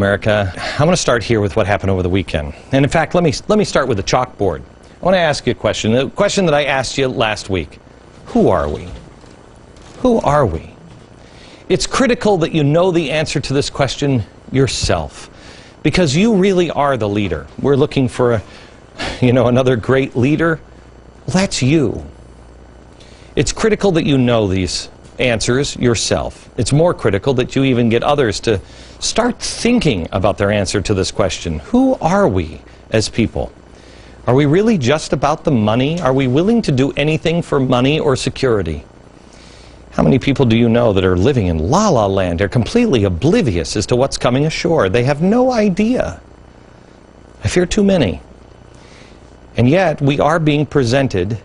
America, I'm going to start here with what happened over the weekend. And in fact, let me start with the chalkboard. I want to ask you a question, the question that I asked you last week. Who are we? Who are we? It's critical that you know the answer to this question yourself, because you really are the leader. We're looking for another great leader. Well, that's you. It's critical that you know these answers yourself. It's more critical that you even get others to start thinking about their answer to this question. Who are we as people? Are we really just about the money? Are we willing to do anything for money or security? How many people do you know that are living in la-la land? They're completely oblivious as to what's coming ashore. They have no idea. I fear too many. And yet, we are being presented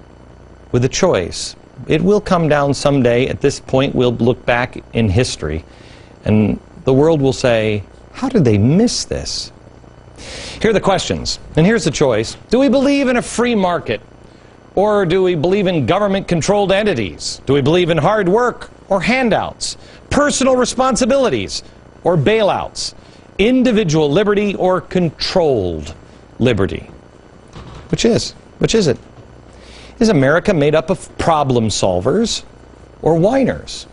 with a choice. It will come down someday. At this point, we'll look back in history, and the world will say, how did they miss this? Here are the questions, and here's the choice. Do we believe in a free market, or do we believe in government-controlled entities? Do we believe in hard work or handouts, personal responsibilities or bailouts, individual liberty or controlled liberty? Which is it? Is America made up of problem solvers or whiners?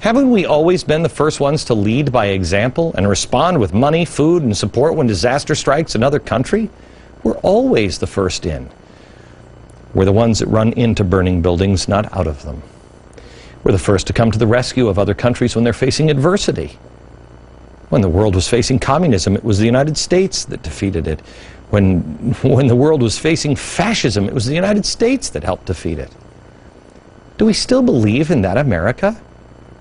Haven't we always been the first ones to lead by example and respond with money, food, and support when disaster strikes another country? We're always the first in. We're the ones that run into burning buildings, not out of them. We're the first to come to the rescue of other countries when they're facing adversity. When the world was facing communism, it was the United States that defeated it. When the world was facing fascism, it was the United States that helped defeat it. Do we still believe in that America?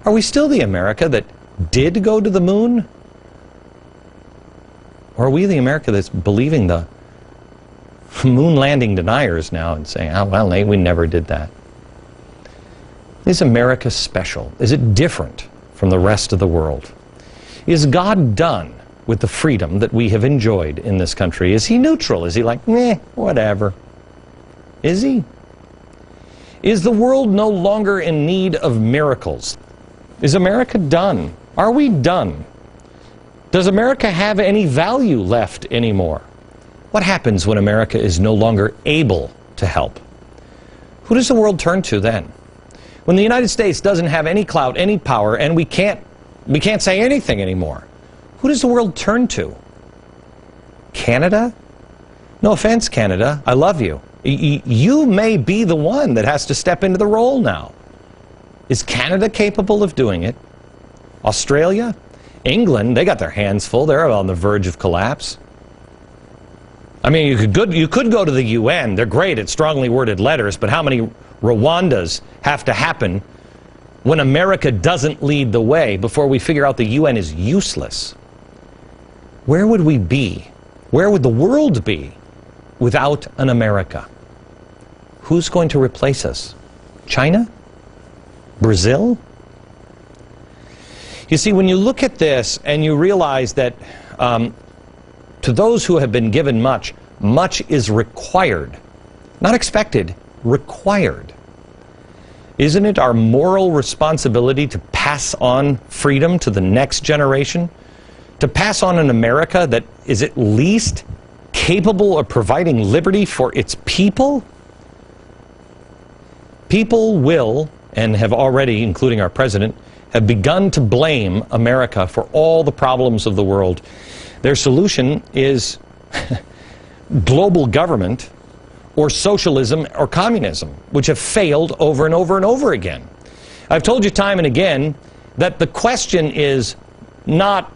Are we still the America that did go to the moon? Or are we the America that's believing the moon landing deniers now and saying, oh, well, we never did that? Is America special? Is it different from the rest of the world? Is God done with the freedom that we have enjoyed in this country? Is he neutral? Is he like, whatever? Is he? Is the world no longer in need of miracles? Is America done? Are we done? Does America have any value left anymore? What happens when America is no longer able to help? Who does the world turn to then? When the United States doesn't have any clout, any power, and we can't say anything anymore, who does the world turn to? Canada? No offense, Canada. I love you. You may be the one that has to step into the role now. Is Canada capable of doing it? Australia? England? They got their hands full. They're on the verge of collapse. I mean, you could go to the UN. They're great at strongly worded letters, but how many Rwandas have to happen when America doesn't lead the way before we figure out the UN is useless? Where would we be? Where would the world be without an America? Who's going to replace us? China? Brazil? You see, when you look at this and you realize that to those who have been given much, much is required. Not expected, required. Isn't it our moral responsibility to pass on freedom to the next generation? To pass on an America that is at least capable of providing liberty for its people? People will, and have already, including our president, have begun to blame America for all the problems of the world. Their solution is global government or socialism or communism, which have failed over and over and over again. I've told you time and again that the question is not,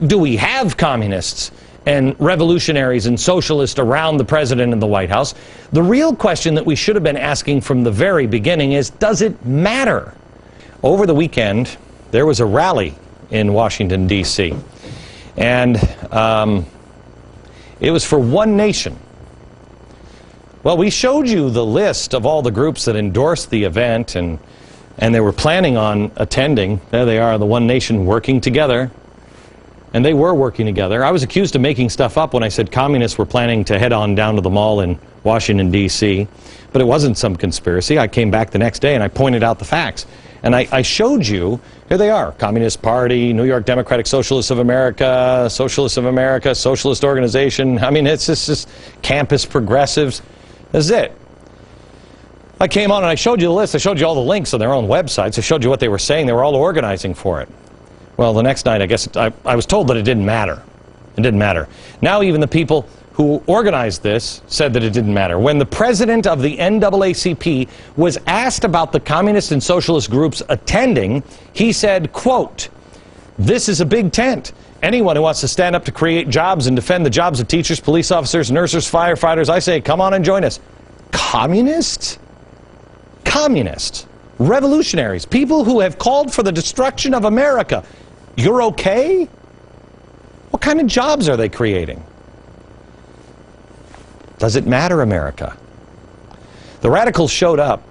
do we have communists and revolutionaries and socialists around the president and the White House? The real question that we should have been asking from the very beginning is, does it matter? Over the weekend, there was a rally in Washington, D.C., and it was for one nation. Well, we showed you the list of all the groups that endorsed the event, and they were planning on attending. There they are, the one nation working together. And they were working together. I was accused of making stuff up when I said communists were planning to head on down to the mall in Washington, D.C., but it wasn't some conspiracy. I came back the next day and I pointed out the facts. And I showed you, here they are, Communist Party, New York Democratic Socialists of America, Socialist Organization. I mean, it's just campus progressives. This is it. I came on and I showed you the list. I showed you all the links on their own websites. I showed you what they were saying. They were all organizing for it. Well, the next night, I guess, I was told that it didn't matter. It didn't matter. Now even the people who organized this said that it didn't matter. When the president of the NAACP was asked about the communist and socialist groups attending, he said, quote, "This is a big tent. Anyone who wants to stand up to create jobs and defend the jobs of teachers, police officers, nurses, firefighters, I say, come on and join us." Communists? Communists. Revolutionaries. People who have called for the destruction of America. You're okay? What kind of jobs are they creating? Does it matter, America? The radicals showed up.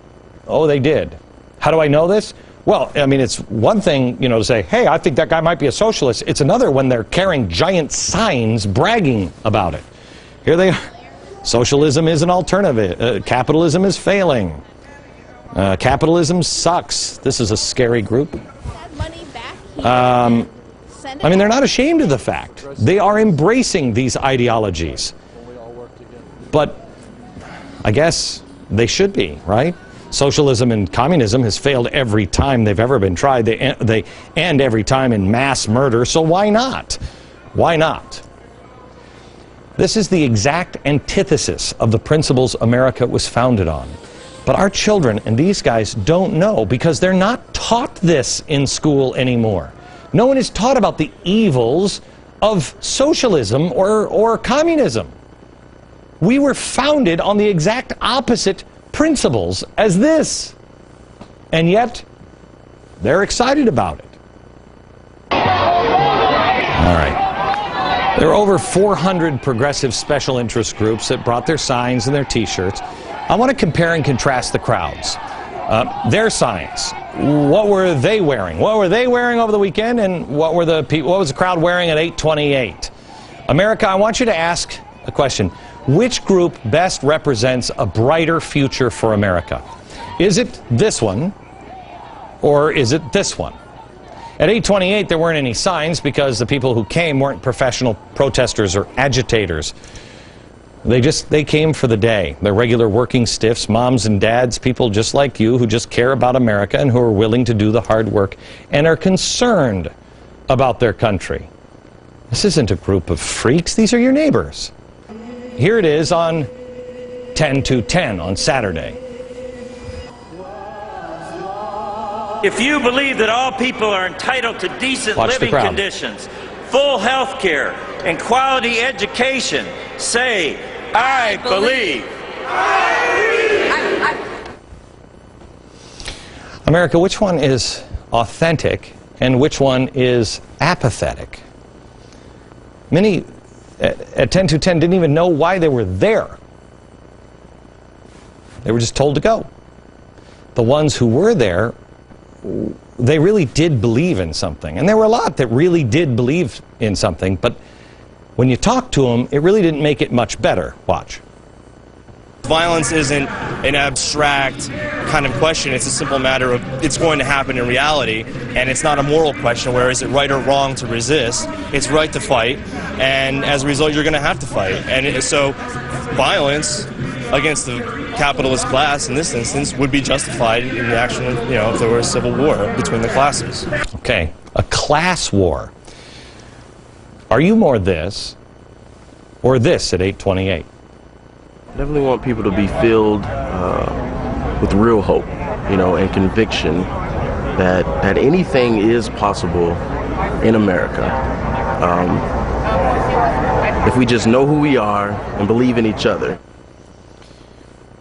Oh, they did. How do I know this? Well, I mean, it's one thing, you know, to say, hey, I think that guy might be a socialist. It's another when they're carrying giant signs bragging about it. Here they are. Socialism is an alternative. Capitalism is failing. Capitalism sucks. This is a scary group. I mean, they're not ashamed of the fact. They are embracing these ideologies. But I guess they should be, right? Socialism and communism has failed every time they've ever been tried. They end every time in mass murder, so why not? Why not? This is the exact antithesis of the principles America was founded on. But our children and these guys don't know because they're not taught this in school anymore. No one is taught about the evils of socialism or communism. We were founded on the exact opposite principles as this. And yet, they're excited about it. All right. There are over 400 progressive special interest groups that brought their signs and their T-shirts. I want to compare and contrast the crowds. Their signs. What were they wearing? What were they wearing over the weekend? And what was the crowd wearing at 828? America, I want you to ask a question. Which group best represents a brighter future for America? Is it this one, or is it this one? At 828, there weren't any signs because the people who came weren't professional protesters or agitators. They came for the day. They're regular working stiffs, moms and dads, people just like you who just care about America and who are willing to do the hard work and are concerned about their country. This isn't a group of freaks. These are your neighbors. Here it is on 10/2/10 on Saturday. If you believe that all people are entitled to decent living conditions, full health care, and quality education, say, I believe. America, which one is authentic and which one is apathetic? Many at 10/2/10 didn't even know why they were there. They were just told to go. The ones who were there, they really did believe in something. And there were a lot that really did believe in something, but when you talk to them, it really didn't make it much better. Watch. Violence isn't an abstract kind of question. It's a simple matter of it's going to happen in reality, and it's not a moral question where is it right or wrong to resist. It's right to fight, and as a result, you're going to have to fight. And so violence against the capitalist class, in this instance, would be justified in the action of, you know, if there were a civil war between the classes. Okay, a class war. Are you more this or this at 828? I definitely want people to be filled with real hope, you know, and conviction that anything is possible in America. If we just know who we are and believe in each other.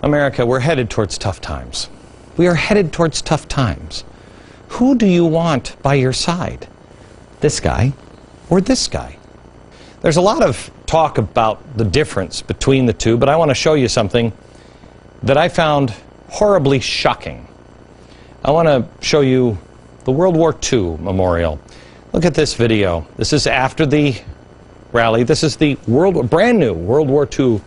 America, we're headed towards tough times. We are headed towards tough times. Who do you want by your side? This guy or this guy? There's a lot of talk about the difference between the two, but I want to show you something that I found horribly shocking. I want to show you the World War II memorial. Look at this video. This is after the rally. This is the brand new World War II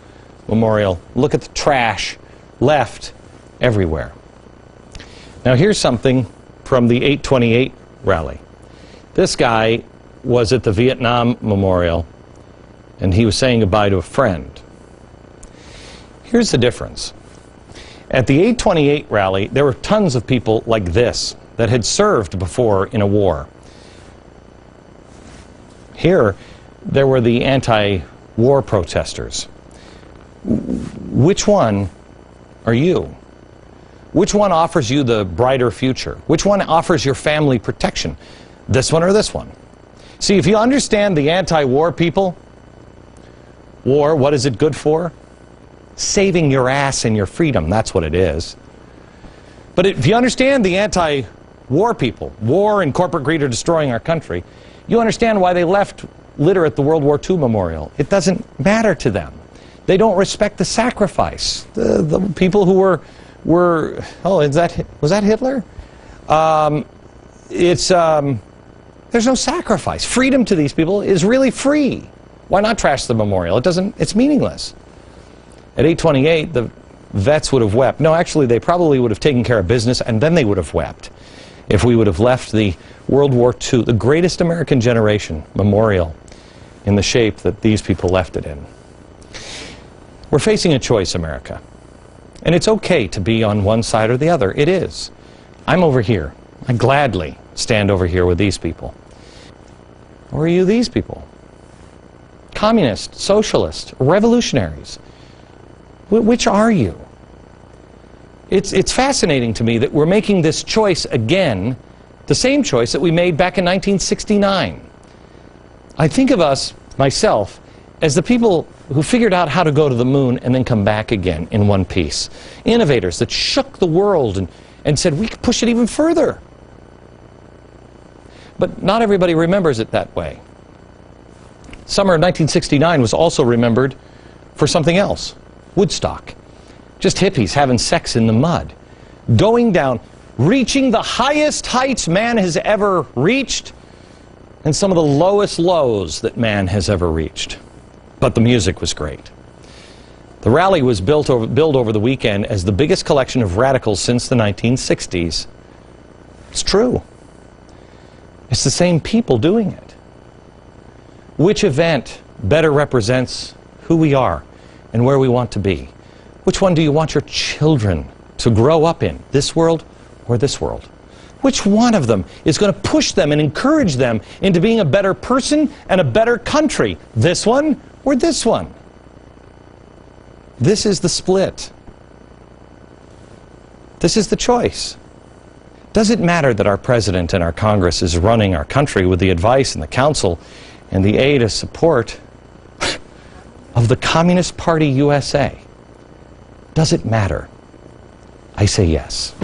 memorial. Look at the trash left everywhere. Now here's something from the 8/28 rally. This guy was at the Vietnam Memorial, and he was saying goodbye to a friend. Here's the difference. At the 8/28 rally, there were tons of people like this that had served before in a war. Here, there were the anti-war protesters. Which one are you? Which one offers you the brighter future? Which one offers your family protection? This one or this one? See, if you understand the anti-war people, war, what is it good for? Saving your ass and your freedom, that's what it is. But if you understand the anti-war people, war and corporate greed are destroying our country, you understand why they left litter at the World War II memorial. It doesn't matter to them. They don't respect the sacrifice. The people who were oh, was that Hitler? There's no sacrifice. Freedom to these people is really free. Why not trash the memorial? It's meaningless. At 8/28, the vets would have wept. No, actually, they probably would have taken care of business, and then they would have wept if we would have left the World War II, the greatest American generation memorial, in the shape that these people left it in. We're facing a choice, America. And it's okay to be on one side or the other. It is. I'm over here. I gladly stand over here with these people. Or are you these people? Communists, socialists, revolutionaries. Which are you? It's fascinating to me that we're making this choice again, the same choice that we made back in 1969. I think of us, myself, as the people who figured out how to go to the moon and then come back again in one piece. Innovators that shook the world and said, we could push it even further. But not everybody remembers it that way. Summer of 1969 was also remembered for something else. Woodstock. Just hippies having sex in the mud. Going down, reaching the highest heights man has ever reached, and some of the lowest lows that man has ever reached. But the music was great. The rally was billed over the weekend as the biggest collection of radicals since the 1960s. It's true. It's the same people doing it. Which event better represents who we are and where we want to be? Which one do you want your children to grow up in, this world or this world? Which one of them is going to push them and encourage them into being a better person and a better country? This one or this one? This is the split. This is the choice. Does it matter that our president and our Congress is running our country with the advice and the counsel and the aid and support of the Communist Party USA? Does it matter? I say yes.